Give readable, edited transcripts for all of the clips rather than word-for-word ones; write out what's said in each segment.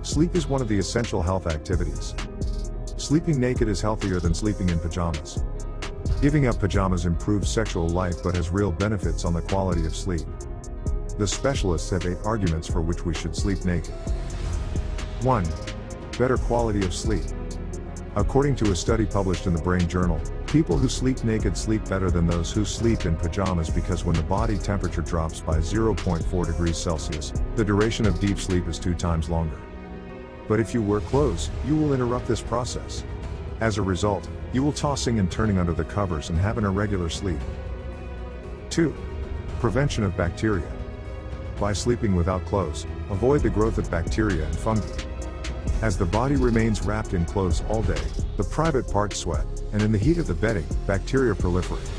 Sleep is one of the essential health activities. Sleeping naked is healthier than sleeping in pajamas. Giving up pajamas improves sexual life but has real benefits on the quality of sleep. The specialists have 8 arguments for which we should sleep naked. 1. Better quality of sleep. According to a study published in the Brain Journal, people who sleep naked sleep better than those who sleep in pajamas because when the body temperature drops by 0.4 degrees Celsius, the duration of deep sleep is 2 times longer. But if you wear clothes, you will interrupt this process. As a result, you will tossing and turning under the covers and have an irregular sleep. 2. Prevention of bacteria. By sleeping without clothes, avoid the growth of bacteria and fungi. As the body remains wrapped in clothes all day, the private parts sweat, and in the heat of the bedding, bacteria proliferate.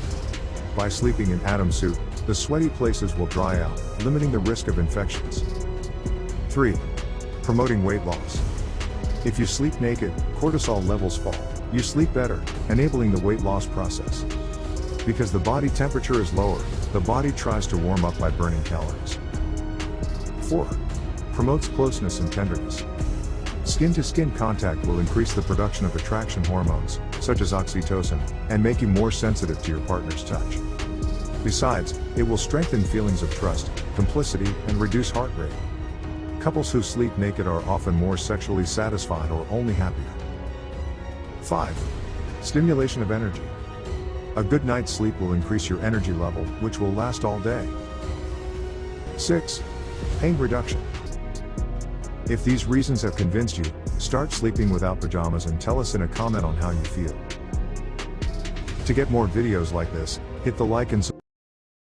By sleeping in atom soup, the sweaty places will dry out, limiting the risk of infections. 3. Promoting weight loss. If you sleep naked, cortisol levels fall, you sleep better, enabling the weight loss process. Because the body temperature is lower, the body tries to warm up by burning calories. 4. Promotes closeness and tenderness. Skin-to-skin contact will increase the production of attraction hormones, such as oxytocin, and make you more sensitive to your partner's touch. Besides, it will strengthen feelings of trust, complicity, and reduce heart rate. Couples who sleep naked are often more sexually satisfied or only happier. 5. Stimulation of energy. A good night's sleep will increase your energy level, which will last all day. 6. Pain reduction. If these reasons have convinced you, start sleeping without pajamas and tell us in a comment on how you feel. To get more videos like this, hit the like and subscribe.